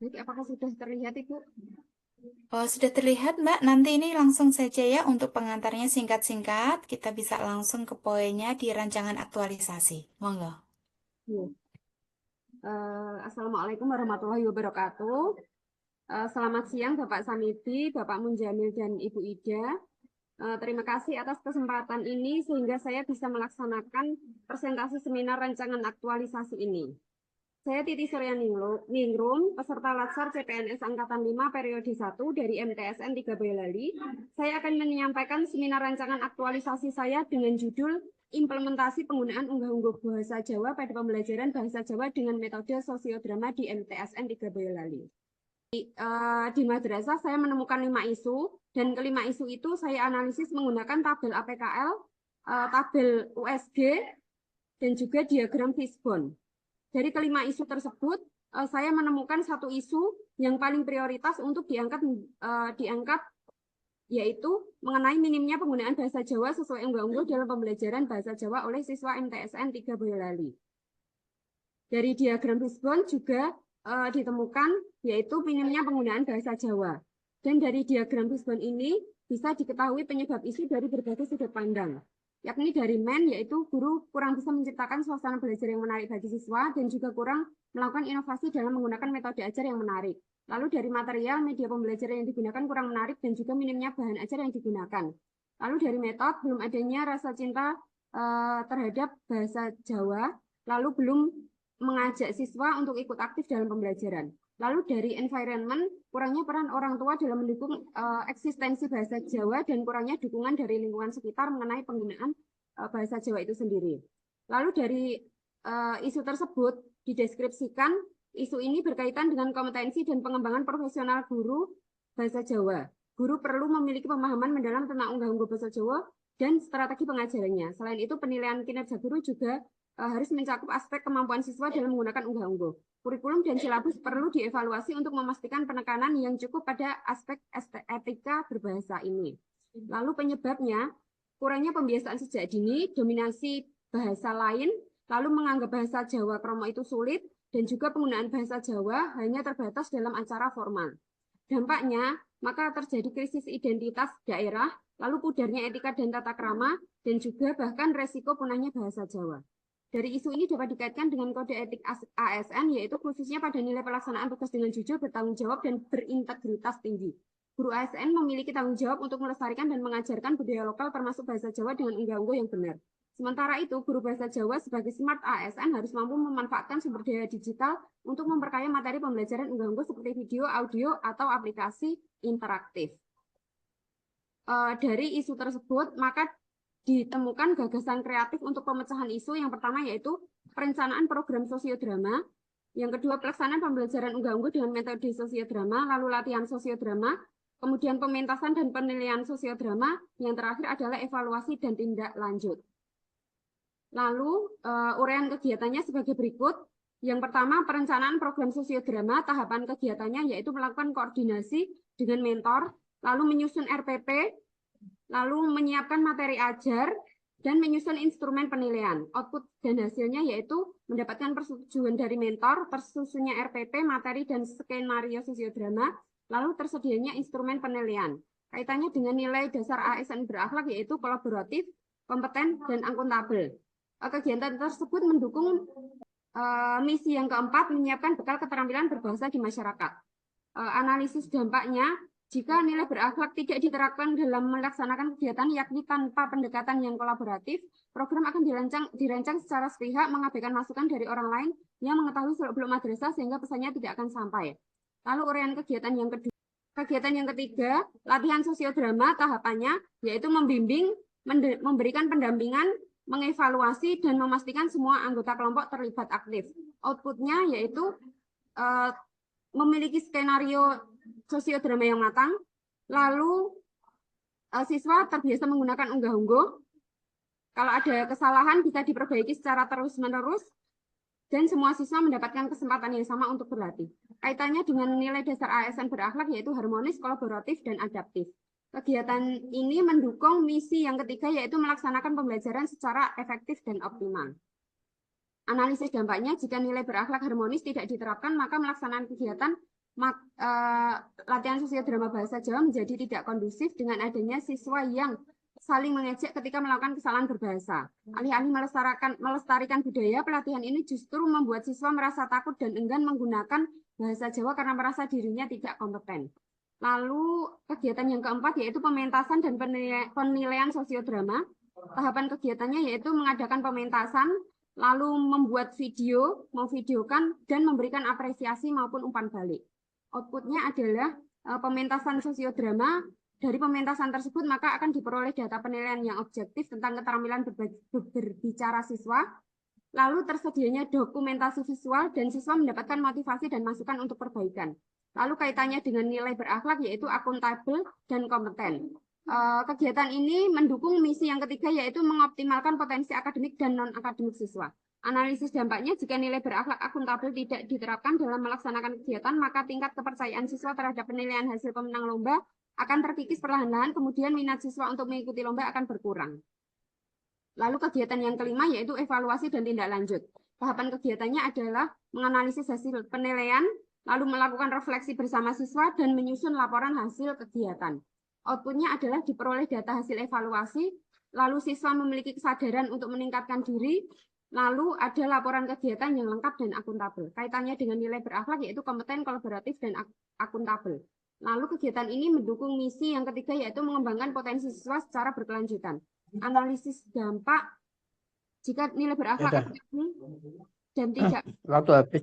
Baik, apakah sudah terlihat, Ibu? Oh, sudah terlihat, Mbak. Nanti ini langsung saja ya untuk pengantarnya singkat-singkat. Kita bisa langsung ke poinnya di rancangan aktualisasi. Monggo. Ya. Assalamualaikum warahmatullahi wabarakatuh. Selamat siang Bapak Samidi, Bapak Munjamil, dan Ibu Ida. Terima kasih atas kesempatan ini sehingga saya bisa melaksanakan presentasi seminar rancangan aktualisasi ini. Saya Titi Surya Ningrum, peserta Latsar CPNS Angkatan 5 periode 1 dari MTSN 3 Boyolali. Saya akan menyampaikan seminar rancangan aktualisasi saya dengan judul Implementasi Penggunaan Unggah-ungguh Bahasa Jawa pada Pembelajaran Bahasa Jawa dengan Metode Sosiodrama di MTSN 3 Boyolali. Di madrasah saya menemukan 5 isu, dan kelima isu itu saya analisis menggunakan tabel APKL, tabel USG, dan juga diagram fishbone. Dari kelima isu tersebut, saya menemukan satu isu yang paling prioritas untuk diangkat, yaitu mengenai minimnya penggunaan bahasa Jawa sesuai unggah-ungguh dalam pembelajaran bahasa Jawa oleh siswa MTSN 3 Boyolali. Dari diagram fishbone juga ditemukan yaitu minimnya penggunaan bahasa Jawa. Dan dari diagram fishbone ini bisa diketahui penyebab isu dari berbagai sudut pandang, yakni dari yaitu guru kurang bisa menciptakan suasana belajar yang menarik bagi siswa dan juga kurang melakukan inovasi dalam menggunakan metode ajar yang menarik. Lalu dari material, media pembelajaran yang digunakan kurang menarik dan juga minimnya bahan ajar yang digunakan. Lalu dari metode, belum adanya rasa cinta terhadap bahasa Jawa, lalu belum mengajak siswa untuk ikut aktif dalam pembelajaran. Lalu dari environment, kurangnya peran orang tua dalam mendukung eksistensi bahasa Jawa dan kurangnya dukungan dari lingkungan sekitar mengenai penggunaan bahasa Jawa itu sendiri. Lalu dari isu tersebut dideskripsikan, isu ini berkaitan dengan kompetensi dan pengembangan profesional guru bahasa Jawa. Guru perlu memiliki pemahaman mendalam tentang unggah-ungguh bahasa Jawa dan strategi pengajarannya. Selain itu, penilaian kinerja guru juga harus mencakup aspek kemampuan siswa dalam menggunakan unggah-ungguh. Kurikulum dan silabus perlu dievaluasi untuk memastikan penekanan yang cukup pada aspek etika berbahasa ini. Lalu penyebabnya, kurangnya pembiasaan sejak dini, dominasi bahasa lain, lalu menganggap bahasa Jawa kromo itu sulit, dan juga penggunaan bahasa Jawa hanya terbatas dalam acara formal. Dampaknya, maka terjadi krisis identitas daerah, lalu pudarnya etika dan tata krama, dan juga bahkan resiko punahnya bahasa Jawa. Dari isu ini dapat dikaitkan dengan kode etik ASN, yaitu khususnya pada nilai pelaksanaan tugas dengan jujur, bertanggung jawab, dan berintegritas tinggi. Guru ASN memiliki tanggung jawab untuk melestarikan dan mengajarkan budaya lokal termasuk bahasa Jawa dengan unggah-ungguh yang benar. Sementara itu, guru bahasa Jawa sebagai smart ASN harus mampu memanfaatkan sumber daya digital untuk memperkaya materi pembelajaran unggah-ungguh seperti video, audio, atau aplikasi interaktif. Dari isu tersebut, maka ditemukan gagasan kreatif untuk pemecahan isu. Yang pertama yaitu perencanaan program sosiodrama, yang kedua pelaksanaan pembelajaran unggah-ungguh dengan metode sosiodrama, lalu latihan sosiodrama, kemudian pementasan dan penilaian sosiodrama, yang terakhir adalah evaluasi dan tindak lanjut. Lalu uraian kegiatannya sebagai berikut. Yang pertama, perencanaan program sosiodrama, tahapan kegiatannya yaitu melakukan koordinasi dengan mentor, lalu menyusun RPP, lalu menyiapkan materi ajar, dan menyusun instrumen penilaian. Output dan hasilnya yaitu mendapatkan persetujuan dari mentor, tersusunnya RPP, materi, dan skenario sosiodrama, lalu tersedianya instrumen penilaian. Kaitannya dengan nilai dasar ASN berakhlak yaitu kolaboratif, kompeten, dan akuntabel. Kegiatan tersebut mendukung misi yang keempat, menyiapkan bekal keterampilan berbahasa di masyarakat. Analisis dampaknya, jika nilai berakhlak tidak diterapkan dalam melaksanakan kegiatan, yakni tanpa pendekatan yang kolaboratif, program akan dirancang secara sepihak, mengabaikan masukan dari orang lain yang mengetahui seluk-beluk madrasah sehingga pesannya tidak akan sampai. Lalu uraian kegiatan yang kedua. Kegiatan yang ketiga, latihan sosiodrama, tahapannya yaitu membimbing, memberikan pendampingan, mengevaluasi, dan memastikan semua anggota kelompok terlibat aktif. Outputnya yaitu memiliki skenario sosiodrama yang matang, lalu siswa terbiasa menggunakan unggah-ungguh. Kalau ada kesalahan bisa diperbaiki secara terus-menerus, dan semua siswa mendapatkan kesempatan yang sama untuk berlatih. Kaitannya dengan nilai dasar ASN berakhlak yaitu harmonis, kolaboratif, dan adaptif. Kegiatan ini mendukung misi yang ketiga yaitu melaksanakan pembelajaran secara efektif dan optimal. Analisis dampaknya, jika nilai berakhlak harmonis tidak diterapkan, maka melaksanaan kegiatan latihan sosiodrama bahasa Jawa menjadi tidak kondusif dengan adanya siswa yang saling mengejek ketika melakukan kesalahan berbahasa. Alih-alih melestarikan budaya, pelatihan ini justru membuat siswa merasa takut dan enggan menggunakan bahasa Jawa karena merasa dirinya tidak kompeten. Lalu kegiatan yang keempat yaitu pementasan dan penilaian sosiodrama. Tahapan kegiatannya yaitu mengadakan pementasan, lalu membuat video, memvideokan, dan memberikan apresiasi maupun umpan balik. Outputnya adalah pementasan sosiodrama. Dari pementasan tersebut maka akan diperoleh data penilaian yang objektif tentang keterampilan berbicara siswa, lalu tersedianya dokumentasi visual dan siswa mendapatkan motivasi dan masukan untuk perbaikan. Lalu kaitannya dengan nilai berakhlak yaitu akuntabel dan kompeten. Kegiatan ini mendukung misi yang ketiga yaitu mengoptimalkan potensi akademik dan non-akademik siswa. Analisis dampaknya jika nilai berakhlak akuntabel tidak diterapkan dalam melaksanakan kegiatan, maka tingkat kepercayaan siswa terhadap penilaian hasil pemenang lomba akan terkikis perlahan-lahan, kemudian minat siswa untuk mengikuti lomba akan berkurang. Lalu kegiatan yang kelima yaitu evaluasi dan tindak lanjut. Tahapan kegiatannya adalah menganalisis hasil penilaian, lalu melakukan refleksi bersama siswa dan menyusun laporan hasil kegiatan. Outputnya adalah diperoleh data hasil evaluasi, lalu siswa memiliki kesadaran untuk meningkatkan diri, lalu ada laporan kegiatan yang lengkap dan akuntabel. Kaitannya dengan nilai berakhlak yaitu kompeten, kolaboratif, dan akuntabel. Lalu kegiatan ini mendukung misi yang ketiga yaitu mengembangkan potensi siswa secara berkelanjutan. Analisis dampak jika nilai berakhlak dan tidak. Waktu habis.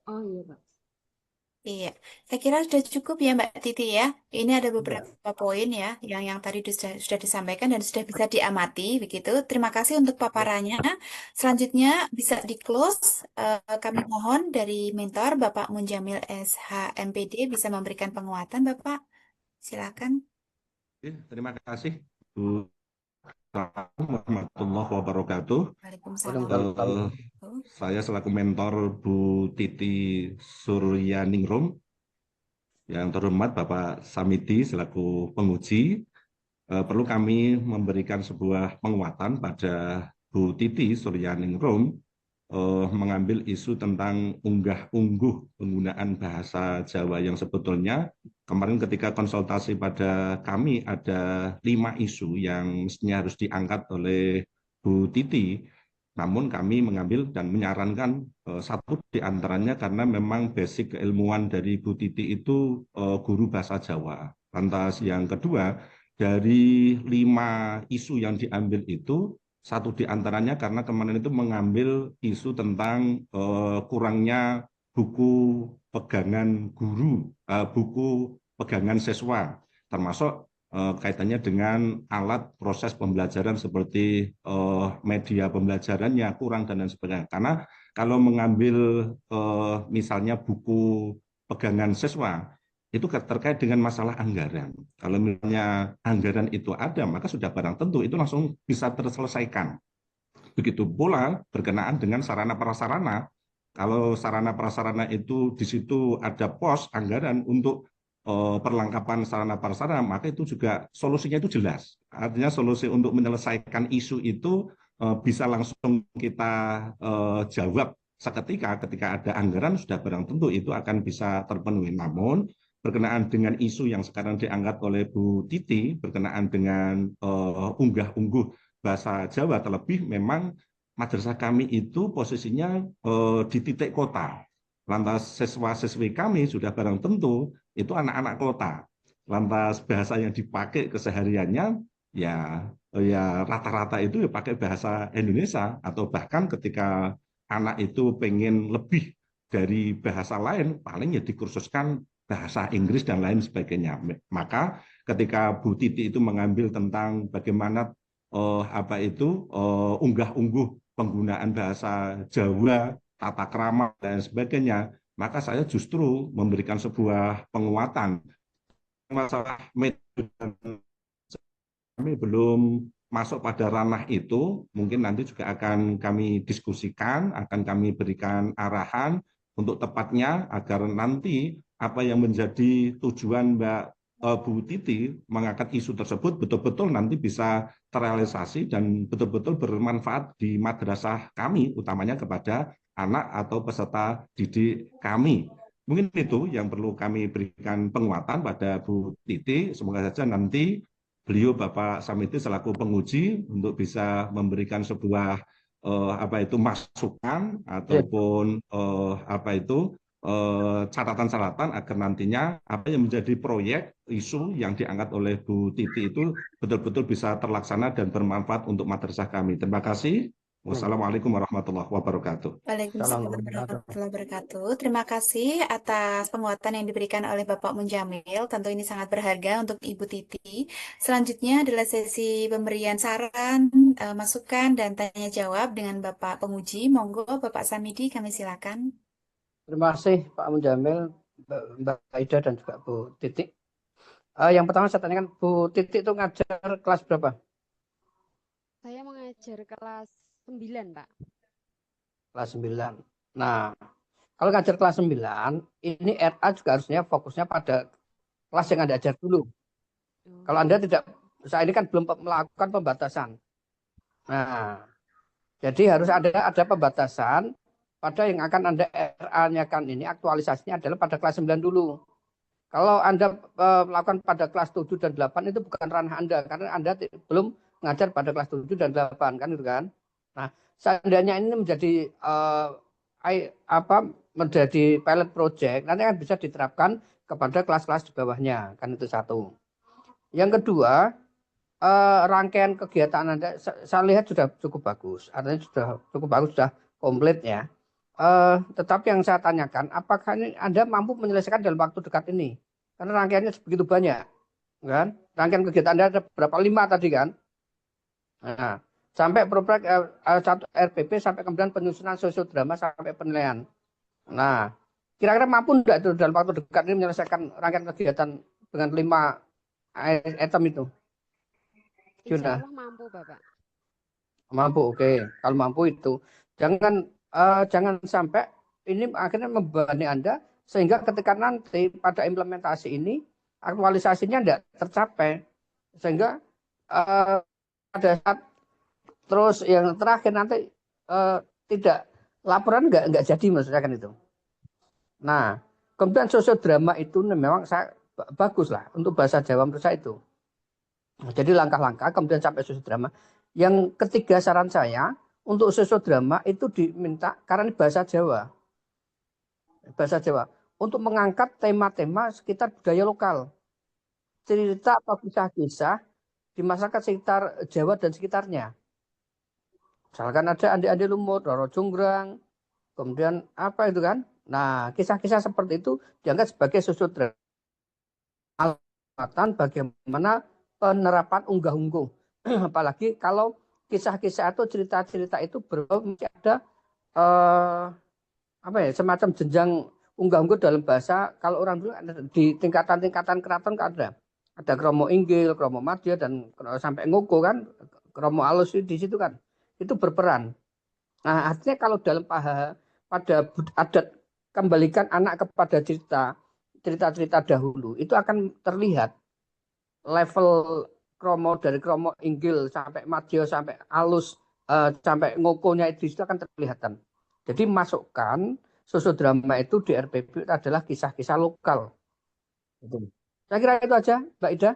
Oh iya Pak. Iya, saya kira sudah cukup ya Mbak Titi ya. Ini ada beberapa poin ya yang tadi sudah disampaikan dan sudah bisa diamati begitu. Terima kasih untuk paparannya. Selanjutnya bisa di-close. Kami mohon dari mentor Bapak Munjamil SHMPD bisa memberikan penguatan Bapak. Silakan. Terima kasih Bu. Assalamualaikum warahmatullahi wabarakatuh. Waalaikumsalam. Saya selaku mentor Bu Titi Suryaningrum, yang terhormat Bapak Samidi selaku penguji, perlu kami memberikan sebuah penguatan pada Bu Titi Suryaningrum mengambil isu tentang unggah-ungguh penggunaan bahasa Jawa yang sebetulnya kemarin ketika konsultasi pada kami ada 5 isu yang mestinya harus diangkat oleh Bu Titi, namun kami mengambil dan menyarankan satu di antaranya karena memang basic keilmuan dari Bu Titi itu guru bahasa Jawa. Lantas yang kedua, dari 5 isu yang diambil itu, satu di antaranya karena kemarin itu mengambil isu tentang kurangnya buku pegangan guru, buku pegangan siswa, termasuk kaitannya dengan alat proses pembelajaran seperti media pembelajarannya kurang dan lain sebagainya. Karena kalau mengambil misalnya buku pegangan siswa, itu terkait dengan masalah anggaran. Kalau misalnya anggaran itu ada, maka sudah barang tentu itu langsung bisa terselesaikan. Begitu pula berkenaan dengan sarana prasarana. Kalau sarana prasarana itu di situ ada pos anggaran untuk perlengkapan sarana prasarana, maka itu juga solusinya itu jelas. Artinya solusi untuk menyelesaikan isu itu bisa langsung kita jawab seketika ketika ada anggaran sudah barang tentu itu akan bisa terpenuhi. Namun berkenaan dengan isu yang sekarang diangkat oleh Bu Titi berkenaan dengan unggah-ungguh bahasa Jawa, terlebih memang madrasah kami itu posisinya di titik kota. Lantas siswa-siswi kami sudah barang tentu itu anak-anak kota. Lantas bahasa yang dipakai kesehariannya ya rata-rata itu ya pakai bahasa Indonesia, atau bahkan ketika anak itu pengen lebih dari bahasa lain paling ya dikursuskan bahasa Inggris dan lain sebagainya. Maka ketika Bu Titi itu mengambil tentang bagaimana unggah-ungguh penggunaan bahasa Jawa, tata krama dan sebagainya, maka saya justru memberikan sebuah penguatan. Masalah metode kami belum masuk pada ranah itu, mungkin nanti juga akan kami diskusikan, akan kami berikan arahan untuk tepatnya agar nanti apa yang menjadi tujuan Mbak Bu Titi mengangkat isu tersebut betul-betul nanti bisa terrealisasi dan betul-betul bermanfaat di madrasah kami, utamanya kepada anak atau peserta didik kami. Mungkin itu yang perlu kami berikan penguatan pada Bu Titi. Semoga saja nanti beliau Bapak Samiti selaku penguji untuk bisa memberikan sebuah apa itu masukan Sip. ataupun apa itu catatan-catatan agar nantinya apa yang menjadi proyek isu yang diangkat oleh Bu Titi itu betul-betul bisa terlaksana dan bermanfaat untuk madrasah kami. Terima kasih. Wassalamualaikum warahmatullahi wabarakatuh. Waalaikumsalam Assalamualaikum. warahmatullahi wabarakatuh. Terima kasih atas penguatan yang diberikan oleh Bapak Munjamil. Tentu ini sangat berharga untuk Ibu Titi. Selanjutnya adalah sesi pemberian saran, masukan, dan tanya jawab dengan Bapak penguji. Monggo Bapak Samidi, kami silakan. Terima kasih Pak Munjamil, Mbak Aida dan juga Bu Titik. Yang pertama saya tanyakan, Bu Titik itu ngajar kelas berapa? Saya mengajar kelas 9, Pak. Kelas 9. Nah, kalau ngajar kelas 9, ini RA juga harusnya fokusnya pada kelas yang Anda ajar dulu. Kalau Anda tidak, saya ini kan belum melakukan pembatasan. Nah, jadi harus ada pembatasan pada yang akan Anda RA-nyakan ini, aktualisasinya adalah pada kelas 9 dulu. Kalau Anda melakukan pada kelas 7 dan 8 itu bukan ranah Anda, karena Anda belum mengajar pada kelas 7 dan 8, kan itu kan. Nah, seandainya ini menjadi menjadi pilot project, nanti akan bisa diterapkan kepada kelas-kelas di bawahnya, kan itu satu. Yang kedua, rangkaian kegiatan Anda saya lihat sudah cukup bagus, artinya sudah cukup bagus, sudah komplit ya. Tetapi yang saya tanyakan, apakah ini Anda mampu menyelesaikan dalam waktu dekat ini? Karena rangkaiannya begitu banyak, kan? Rangkaian kegiatan Anda ada berapa? 5 tadi kan? Nah, sampai proyek satu RPP, sampai kemudian penyusunan sosiodrama sampai penilaian. Nah, kira-kira mampu enggak itu dalam waktu dekat ini menyelesaikan rangkaian kegiatan dengan 5 item itu? Insya Sudah Allah mampu, Bapak. mampu, oke. Kalau mampu itu jangan sampai ini akhirnya membebani Anda sehingga ketika nanti pada implementasi ini aktualisasinya tidak tercapai, sehingga pada saat terus yang terakhir nanti tidak laporan nggak jadi, maksudnya kan itu. Nah, kemudian sosiodrama itu memang bagus lah untuk bahasa Jawa menurut saya itu. Jadi langkah-langkah kemudian sampai sosiodrama. Yang ketiga saran saya untuk sosiodrama itu diminta karena ini bahasa Jawa. Bahasa Jawa untuk mengangkat tema-tema sekitar budaya lokal. Cerita atau kisah-kisah di masyarakat sekitar Jawa dan sekitarnya. Misalkan ada Andi-Andi Lumut, Roro Jonggrang, kemudian apa itu kan? Nah, kisah-kisah seperti itu dianggap sebagai sosiodrama bagaimana penerapan unggah-ungguh. Apalagi kalau kisah-kisah atau cerita-cerita itu masih ada semacam jenjang unggah-ungguh dalam bahasa. Kalau orang dulu di tingkatan-tingkatan keraton kan ada kromo inggil, kromo madya, dan sampai ngoko kan, kromo alus di situ kan, itu berperan. Nah, artinya kalau dalam pada adat kembalikan anak kepada cerita-cerita dahulu, itu akan terlihat level kromo dari kromo inggil sampai madya sampai alus sampai ngokonya itu akan terlihatan. Jadi masukkan sosiodrama itu di RPP adalah kisah-kisah lokal. Saya kira itu aja, Mbak Ida.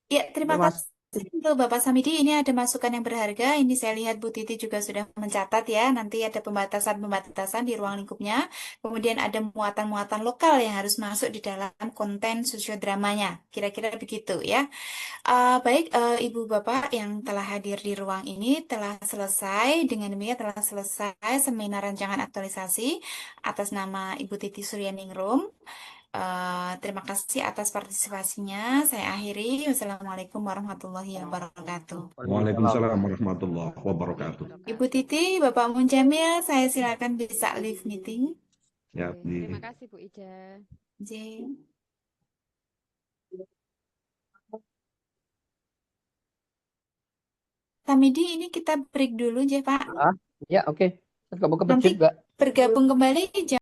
Ya, terima Terima kasih. kasih untuk Bapak Samidi. Ini ada masukan yang berharga. Ini saya lihat Bu Titi juga sudah mencatat ya. Nanti ada pembatasan-pembatasan di ruang lingkupnya. Kemudian ada muatan-muatan lokal yang harus masuk di dalam konten sosiodramanya. Kira-kira begitu ya. Baik, Ibu Bapak yang telah hadir di ruang ini telah selesai. Dengan demikian telah selesai seminar rancangan aktualisasi atas nama Ibu Titi Suryaningrum. Terima kasih atas partisipasinya. Saya akhiri. Wassalamualaikum warahmatullahi wabarakatuh. Waalaikumsalam warahmatullahi wabarakatuh. Ibu Titi, Bapak Munjamil, saya silakan bisa leave meeting. Ya, Terima kasih, Bu Ida. J. Tamidi, ini kita break dulu ya, Pak. Ya, oke. Kamu ke Nanti masjid, Mbak. bergabung kembali jam